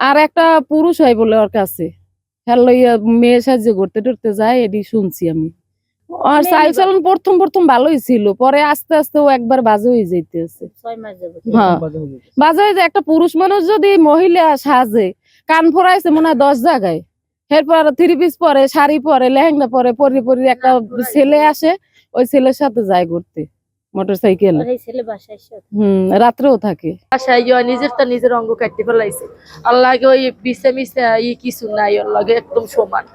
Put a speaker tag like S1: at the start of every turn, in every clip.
S1: আর একটা পুরুষ হয় বলে ওর কাছে হ্যালো মেয়ে সাহায্য করতে টরতে যায়, এটি শুনছি আমি। আর চালচলন প্রথম প্রথম ভালোই ছিল, পরে আস্তে আস্তে ও একবার বাজে হয়ে যাইতেছে। হ্যাঁ, বাজে হয়ে যায়। একটা পুরুষ মানুষ যদি মহিলা সাজে, কান ফোড়াইছে মনে হয় 10 জায়গায়, এরপর 3 পিস পরে, শাড়ি পরে, লেহেঙ্গা পরে, পরি একটা ছেলে আসে, ওই ছেলের সাথে যায় ঘুরতে মোটরসাইকেল। রাত্রেও থাকে বাসায়। নিজের অঙ্গ কাটতে ফেলাইছে। আল্লাহকে ওই বিছে মিছে কিছু নাই, ওর লগে একদম সমান।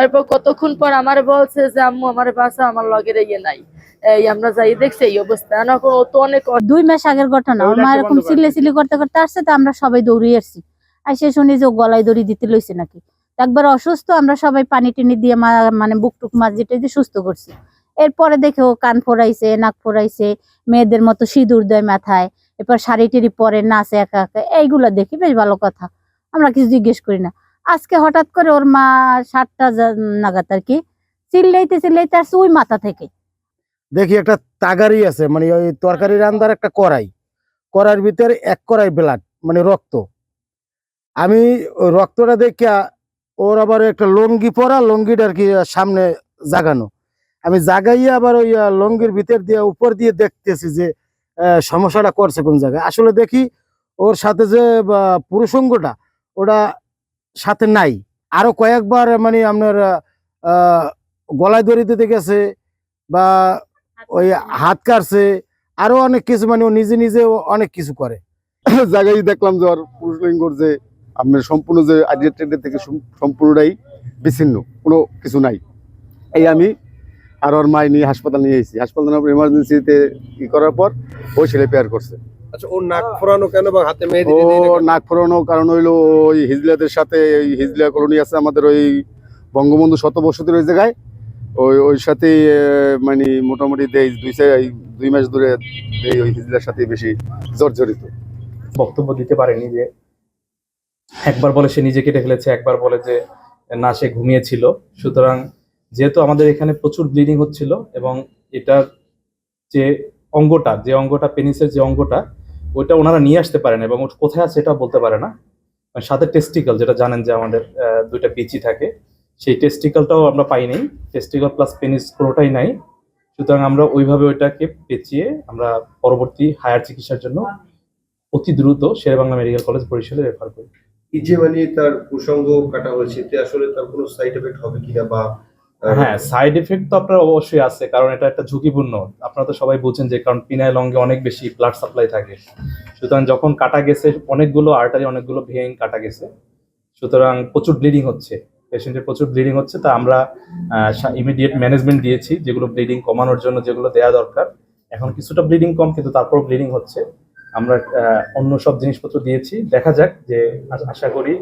S1: এরপর কতক্ষণ পর আমার বলছে যে আম্মু আমার বাসা, আমার লগের নাই। এই আমরা যাই দেখছি এই অবস্থা। ও তো অনেক
S2: 2 মাস আগের ঘটনা। ওর মা এরকম চিল্লি করতে করতে আসছে, তো আমরা সবাই দৌড়িয়ে আসছি। সে শুনি যে গলায় দড়ি দিতে লইছে নাকি। একবার অসুস্থ, আমরা সবাই পানি টেনে দিয়ে মানে বুক টুক মাঝিটা দিয়ে সুস্থ করছি। এরপরে দেখে ও কান ফোড়াইছে, নাক ফোড়াইছে, মেয়েদের মতো সিঁদুর দেয় মাথায়, এরপর শাড়ি টেরি পরে নাচে একা একা। এইগুলা দেখি বেশ ভালো কথা, আমরা কিছু জিজ্ঞেস করি না। আজকে হঠাৎ করে ওর মা 7টা নাগাদ আর কি চিল্লাইতে আসছে ওই মাথা থেকে।
S3: দেখি একটা তাগারি আছে, মানে ওই তরকারি রান্নার একটা কড়াইয়ের ভিতরে 1 কড়াই ব্লাড, মানে রক্ত। আমি ওই রক্তটা দেখিয়া, ওর আবার একটা লঙ্গি পরা, লঙ্গিটা আর কি সামনে জাগানো। আমি জাগাইয়া আবার ওই লঙ্গির ভিতর দিয়ে উপর দিয়ে দেখতেছি যে সমস্যাটা করছে কোন জায়গায়। আসলে দেখি ওর সাথে যে পুরুষঙ্গটা ওটা সাথে নাই। আরো কয়েকবার মানে আপনার গলায় দড়ি দিতে গেছে বা ওই হাত কাটছে, আরো অনেক কিছু, মানে ও নিজে নিজে অনেক কিছু করে।
S4: জায়গায় দেখলাম যে ওর পুরুষলিঙ্গর যে আপনার সম্পূর্ণ যে আইডেন্টিটি থেকে সম্পূর্ণটাই বিচ্ছিন্ন, কোনো কিছু নাই। এই আমি আর ওর মাই নিয়ে হাসপাতাল নিয়ে এসেছি। হাসপাতাল এমার্জেন্সিতে ই করার পর ওই ছেলে পেয়ার করছে।
S5: আচ্ছা, ওর নাক ফোড়ানো কেন বা হাতে মেহেদি?
S4: ও নাক ফোড়ানো কারণ হইলো ওই হিজলাদের সাথে, ওই হিজলা কলোনি আছে আমাদের ওই বঙ্গবন্ধু শতবর্ষতের ওই জায়গায়, ওই সাথে মানে মোটামুটি 2 মাস ধরে ওই হিজলার সাথে বেশি জর্জরিত।
S6: বক্তব্য দিতে পারেনি। যে একবার বলে সে নিজে কেটে ফেলেছে, একবার বলে যে না সে ঘুমিয়েছিল। সুতরাং যেহেতু আমাদের এখানে প্রচুর ব্লিডিং হচ্ছিল এবং এটার যে অঙ্গটা পেনিসের যে অঙ্গটা, ওইটা ওনারা নিয়ে আসতে পারে না এবং কোথায় আছে সেটা বলতে পারে না। সাথে টেস্টিকল, যেটা জানেন যে আমাদের 2টা বিচি থাকে, সেই টেস্টিকলটাও আমরা পাই নাই। টেস্টিকল প্লাস পেনিস কোনোটাই নাই। সুতরাং আমরা ওইভাবে ওইটাকে পেঁচিয়ে আমরা পরবর্তী হায়ার চিকিৎসার জন্য অতি দ্রুত শেরেবাংলা মেডিকেল কলেজ বরিশালে রেফার করি।
S5: এই যে মানে তার প্রসঙ্গ কাটা হয়েছে, এতে আসলে তার কোনো সাইড এফেক্ট হবে কিনা বা?
S6: হ্যাঁ, সাইড এফেক্ট তো আপনার অবশ্যই আছে, কারণ এটা একটা ঝুঁকিপূর্ণ। আপনারা তো সবাই বুঝছেন যে কারণ পিনাইল অঙ্গে অনেক বেশি ব্লাড সাপ্লাই থাকে। সুতরাং যখন কাটা গেছে, অনেকগুলো আর্টারি, অনেকগুলো ভেইন কাটা গেছে। সুতরাং প্রচুর ব্লিডিং হচ্ছে, পেশেন্টের প্রচুর ব্লিডিং হচ্ছে। তা আমরা ইমিডিয়েট ম্যানেজমেন্ট দিয়েছি, যেগুলো ব্লিডিং কমানোর জন্য যেগুলো দেওয়া দরকার। এখন কিছুটা ব্লিডিং কম, কিন্তু তারপর ব্লিডিং হচ্ছে। আমরা অন্য সব জিনিসপত্র দিয়েছি। দেখা যাক, যে আশা করি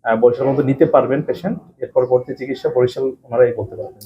S6: বরিশাল মতো নিতে পারবেন পেশেন্ট। এর পরবর্তী চিকিৎসা বরিশাল ওনারাই বলতে পারবেন।